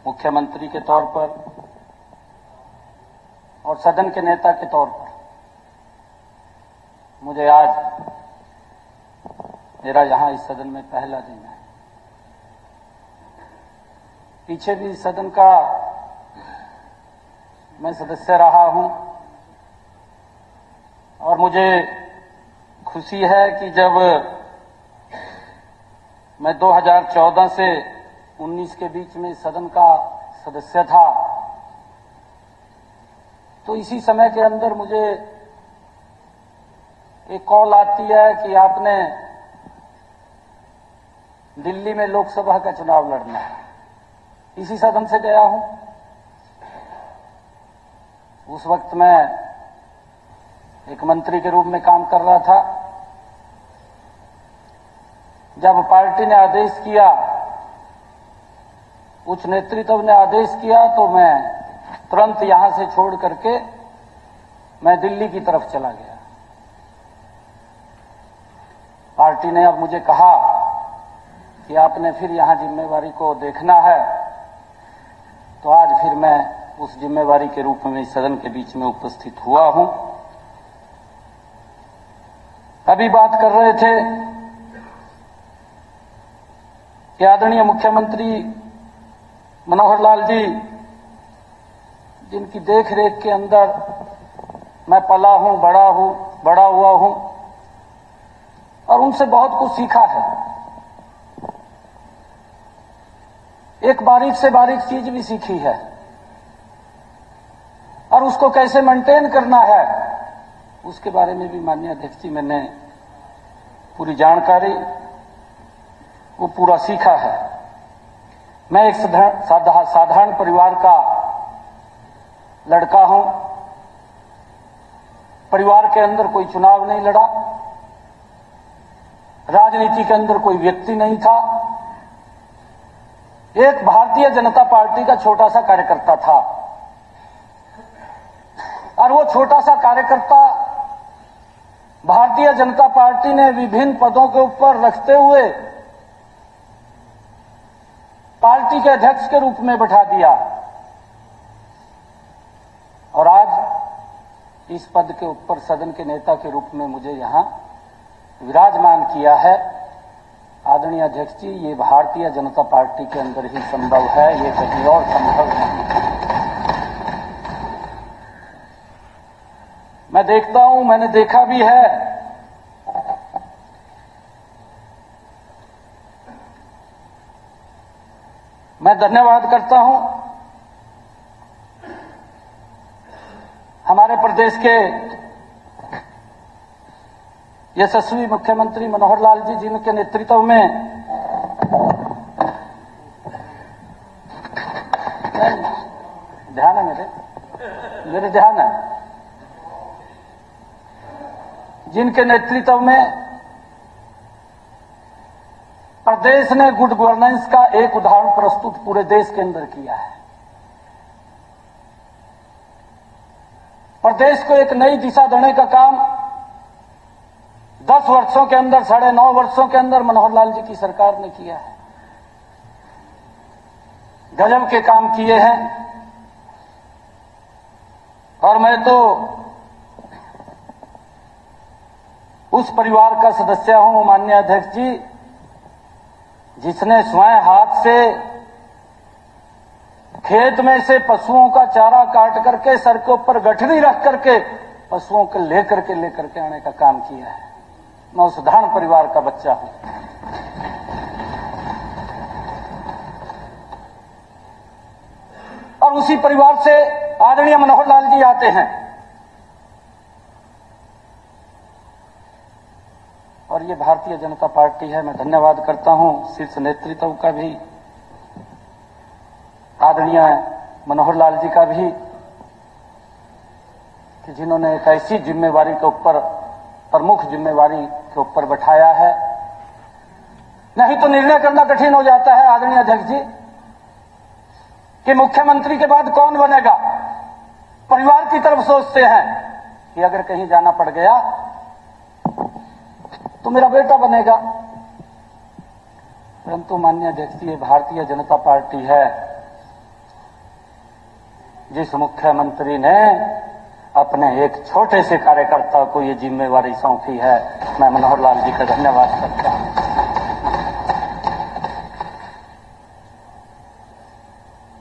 मुख्यमंत्री के तौर पर और सदन के नेता के तौर पर मुझे आज मेरा यहां इस सदन में पहला दिन है। पीछे भी सदन का मैं सदस्य रहा हूं और मुझे खुशी है कि जब मैं 2014 से 19 के बीच में सदन का सदस्य था तो इसी समय के अंदर मुझे एक कॉल आती है कि आपने दिल्ली में लोकसभा का चुनाव लड़ना है। इसी सदन से गया हूं। उस वक्त मैं एक मंत्री के रूप में काम कर रहा था। जब पार्टी ने आदेश किया, उच्च नेतृत्व ने आदेश किया तो मैं तुरंत यहां से छोड़ करके मैं दिल्ली की तरफ चला गया। पार्टी ने अब मुझे कहा कि आपने फिर यहां जिम्मेवारी को देखना है, तो आज फिर मैं उस जिम्मेवारी के रूप में इस सदन के बीच में उपस्थित हुआ हूं। अभी बात कर रहे थे कि आदरणीय मुख्यमंत्री मनोहर लाल जी, जिनकी देख रेख के अंदर मैं पला हूं, बड़ा हुआ हूं और उनसे बहुत कुछ सीखा है। एक बारीक से बारीक चीज भी सीखी है और उसको कैसे मेंटेन करना है उसके बारे में भी माननीय अध्यक्ष जी मैंने पूरी जानकारी वो पूरा सीखा है। मैं एक साधारण परिवार का लड़का हूं। परिवार के अंदर कोई चुनाव नहीं लड़ा, राजनीति के अंदर कोई व्यक्ति नहीं था। एक भारतीय जनता पार्टी का छोटा सा कार्यकर्ता था और वो छोटा सा कार्यकर्ता भारतीय जनता पार्टी ने विभिन्न पदों के ऊपर रखते हुए पार्टी के अध्यक्ष के रूप में बैठा दिया और आज इस पद के ऊपर सदन के नेता के रूप में मुझे यहां विराजमान किया है। आदरणीय अध्यक्ष जी, ये भारतीय जनता पार्टी के अंदर ही संभव है, ये कहीं और संभव नहीं। मैं देखता हूं, मैंने देखा भी है मैं धन्यवाद करता हूं हमारे प्रदेश के यशस्वी मुख्यमंत्री मनोहर लाल जी, जिनके नेतृत्व में ध्यान है मेरे ध्यान है, जिनके नेतृत्व में प्रदेश ने गुड गवर्नेंस का एक उदाहरण प्रस्तुत पूरे देश के अंदर किया है। प्रदेश को एक नई दिशा देने का काम 10 वर्षों के अंदर, 9.5 वर्षों के अंदर मनोहर लाल जी की सरकार ने किया है। गजब के काम किए हैं और मैं तो उस परिवार का सदस्य हूं माननीय अध्यक्ष जी, जिसने स्वयं हाथ से खेत में से पशुओं का चारा काट करके सर के ऊपर गठरी रख करके पशुओं को लेकर के आने का काम किया है। मैं उस साधारण परिवार का बच्चा हूं और उसी परिवार से आदरणीय मनोहर लाल जी आते हैं और ये भारतीय जनता पार्टी है। मैं धन्यवाद करता हूं शीर्ष नेतृत्व का भी, आदरणीय मनोहर लाल जी का भी, कि जिन्होंने एक ऐसी जिम्मेवारी के ऊपर, प्रमुख जिम्मेवारी के ऊपर बैठाया है। नहीं तो निर्णय करना कठिन हो जाता है आदरणीय अध्यक्ष जी कि मुख्यमंत्री के बाद कौन बनेगा। परिवार की तरफ सोचते हैं कि अगर कहीं जाना पड़ गया तो मेरा बेटा बनेगा, परंतु माननीय अध्यक्ष जी, भारतीय जनता पार्टी है जिस मुख्यमंत्री ने अपने एक छोटे से कार्यकर्ता को ये जिम्मेवारी सौंपी है, मैं मनोहर लाल जी का धन्यवाद करता हूं।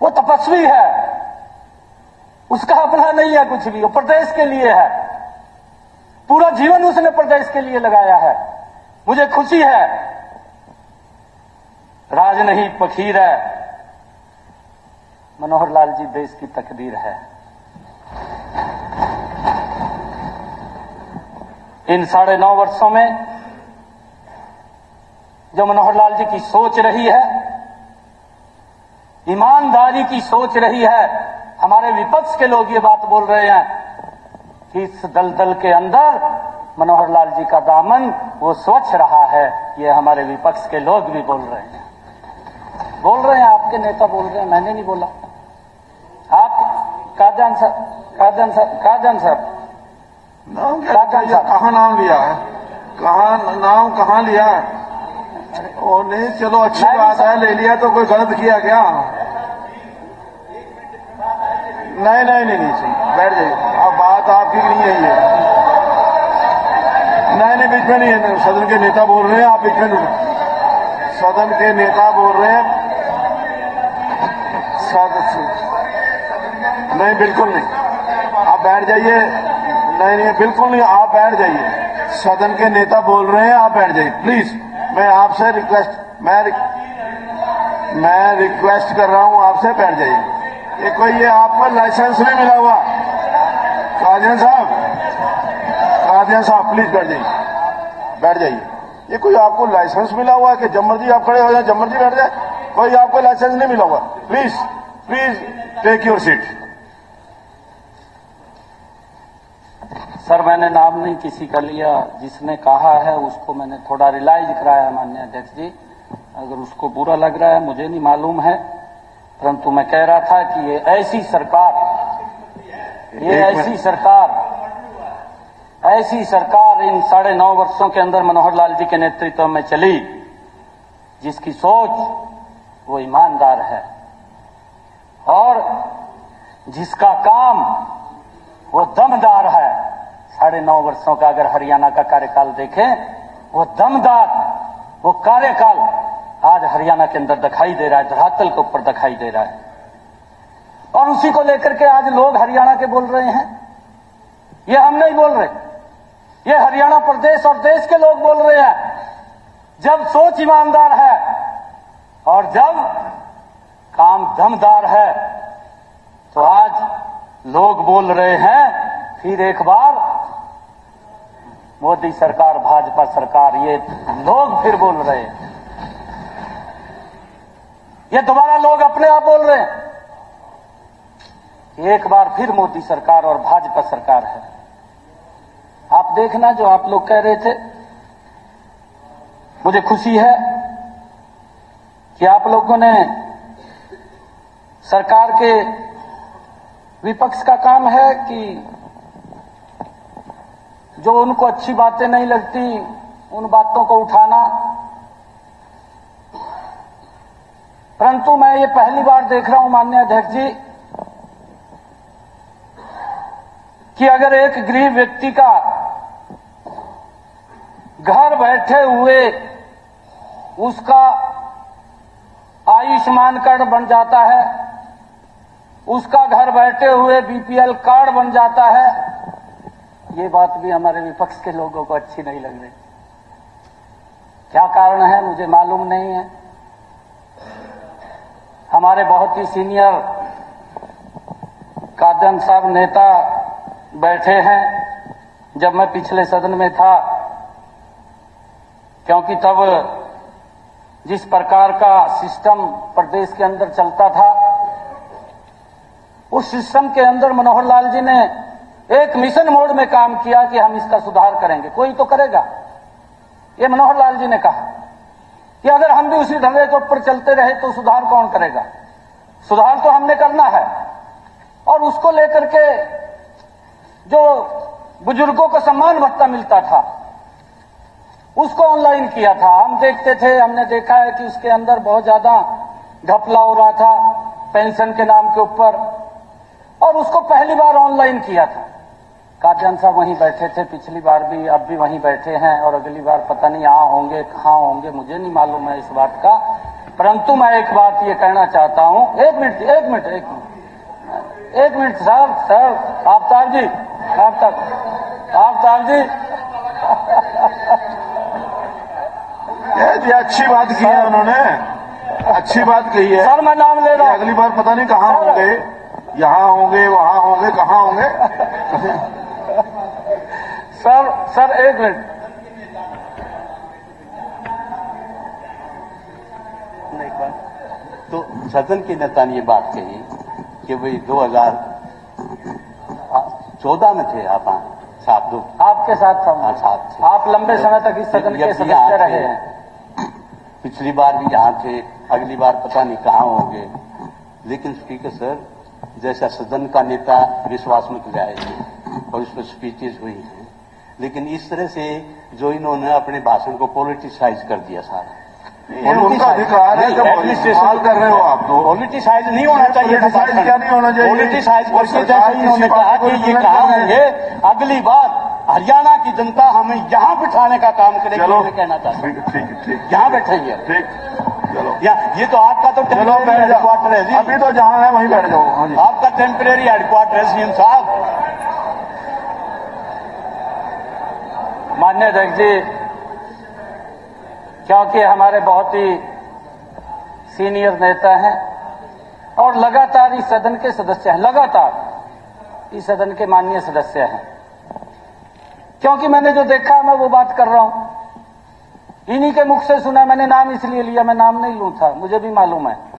वो तपस्वी है, उसका अपना नहीं है कुछ भी, वो प्रदेश के लिए है, पूरा जीवन उसने प्रदेश के लिए लगाया है। मुझे खुशी है, राज नहीं फकीर है, मनोहर लाल जी देश की तकदीर है। इन 9.5 वर्षों में जो मनोहर लाल जी की सोच रही है, ईमानदारी की सोच रही है। हमारे विपक्ष के लोग ये बात बोल रहे हैं कि इस दलदल के अंदर मनोहर लाल जी का दामन वो स्वच्छ रहा है। ये हमारे विपक्ष के लोग भी बोल रहे हैं, आपके नेता बोल रहे हैं, मैंने नहीं बोला। आप काजन साहब कहाँ नाम लिया है, कहाँ लिया है? ओ नहीं, चलो अच्छी बात है, ले लिया तो कोई गलत किया क्या? नहीं सही, बैठ जाइए। अब बात आपकी नहीं है ये। नहीं बीच में नहीं है, सदन के नेता बोल रहे हैं, आप बीच में नहीं। सदन के नेता बोल रहे हैं, नहीं बिल्कुल नहीं, आप बैठ जाइए। नहीं बिल्कुल नहीं, आप बैठ जाइए। सदन के नेता बोल रहे हैं, आप बैठ जाइए प्लीज। मैं आपसे मैं रिक्वेस्ट कर रहा हूं आपसे, बैठ जाइए। ये कोई ये आपको लाइसेंस नहीं मिला हुआ। कादियान साहब प्लीज बैठ जाइए। ये कोई आपको लाइसेंस मिला हुआ है कि जब मर्जी आप खड़े हो जाए, जब मर्जी बैठ जाए? कोई आपको लाइसेंस नहीं मिला हुआ। Please take your seat. Sir, मैंने नाम नहीं किसी का लिया, जिसने कहा है उसको मैंने थोड़ा रियलाइज कराया माननीय अध्यक्ष जी। अगर उसको बुरा लग रहा है मुझे नहीं मालूम है, परंतु मैं कह रहा था कि ये ऐसी सरकार इन 9.5 वर्षों के अंदर मनोहर लाल जी के नेतृत्व में चली, जिसकी सोच वो ईमानदार है और जिसका काम वो दमदार है। 9.5 वर्षों का अगर हरियाणा का कार्यकाल देखें, वो दमदार, वो कार्यकाल आज हरियाणा के अंदर दिखाई दे रहा है, धरातल के ऊपर दिखाई दे रहा है। और उसी को लेकर के आज लोग हरियाणा के बोल रहे हैं। ये हम नहीं बोल रहे, ये हरियाणा प्रदेश और देश के लोग बोल रहे हैं। जब सोच ईमानदार है और जब काम दमदार है, तो आज लोग बोल रहे हैं फिर एक बार मोदी सरकार, भाजपा सरकार, ये लोग फिर बोल रहे हैं। ये दोबारा लोग अपने आप बोल रहे हैं, एक बार फिर मोदी सरकार और भाजपा सरकार है। आप देखना जो आप लोग कह रहे थे, मुझे खुशी है कि आप लोगों ने, सरकार के विपक्ष का काम है कि जो उनको अच्छी बातें नहीं लगती उन बातों को उठाना। परंतु मैं ये पहली बार देख रहा हूं माननीय अध्यक्ष जी कि अगर एक गरीब व्यक्ति का घर बैठे हुए उसका आयुष्मान कार्ड बन जाता है, उसका घर बैठे हुए बीपीएल कार्ड बन जाता है, ये बात भी हमारे विपक्ष के लोगों को अच्छी नहीं लग रही। क्या कारण है मुझे मालूम नहीं है। हमारे बहुत ही सीनियर कादन साहब नेता बैठे हैं, जब मैं पिछले सदन में था, क्योंकि तब जिस प्रकार का सिस्टम प्रदेश के अंदर चलता था, उस सिस्टम के अंदर मनोहर लाल जी ने एक मिशन मोड में काम किया कि हम इसका सुधार करेंगे। कोई तो करेगा, ये मनोहर लाल जी ने कहा कि अगर हम भी उसी ढंगे के ऊपर चलते रहे तो सुधार कौन करेगा। सुधार तो हमने करना है। और उसको लेकर के जो बुजुर्गों को सम्मान भत्ता मिलता था उसको ऑनलाइन किया था। हम देखते थे, हमने देखा है कि उसके अंदर बहुत ज्यादा घपला हो रहा था पेंशन के नाम के ऊपर। और उसको पहली बार ऑनलाइन किया था। कादियान साहब वहीं बैठे थे पिछली बार भी, अब भी वहीं बैठे हैं और अगली बार पता नहीं यहाँ होंगे कहाँ होंगे, मुझे नहीं मालूम है इस बात का। परंतु मैं एक बात ये कहना चाहता हूं, एक मिनट सर आफ्ताब जी ये अच्छी बात की है उन्होंने, अच्छी बात कही है। सर मैं नाम ले रहा हूं, अगली बार पता नहीं कहाँ होंगे, यहाँ होंगे वहां होंगे कहाँ होंगे। सर एक मिनट, तो सदन के नेता ने ये बात कही कि भाई 2014 में थे आप साथ दो आपके साथ था। हाँ साथ थे। आप लंबे समय तक इस सदन के सदस्य रहे हैं। पिछली बार भी यहाँ थे, अगली बार पता नहीं कहाँ होंगे। लेकिन स्पीकर सर जैसा सदन का नेता विश्वास मत लाए और उस पर स्पीचेज हुई हैं, लेकिन इस तरह से जो इन्होंने अपने भाषण को पॉलिटिसाइज कर दिया सारा। उनका अधिकार है, जब एडमिनिस्ट्रेशन कर रहे हो आप तो पॉलिटिसाइज नहीं होना चाहिए। पॉलिटिसाइज क्या नहीं होना चाहिए? पॉलिटिसाइज करके जैसे इन्होंने कहा कि ये कहाँ होंगे, अगली बार हरियाणा की जनता हमें यहाँ बिठाने का काम करेगी, मैं कहना चाहता हूँ। ठीक यहाँ बैठेंगे, ठीक, चलो ये तो आपका तो टेम्परेरी हेडक्वार्टर है जी। अभी तो जहाँ है वहीं बैठ जाओ। हाँ जी, आपका टेम्परेरी हेडक्वार्टर है सीएम साहब। माननीय अध्यक्ष जी, क्योंकि हमारे बहुत ही सीनियर नेता हैं और लगातार इस सदन के सदस्य हैं, लगातार इस सदन के माननीय सदस्य हैं, क्योंकि मैंने जो देखा मैं वो बात कर रहा हूं, इन्हीं के मुख से सुना। मैंने नाम इसलिए लिया, मैं नाम नहीं लूं था, मुझे भी मालूम है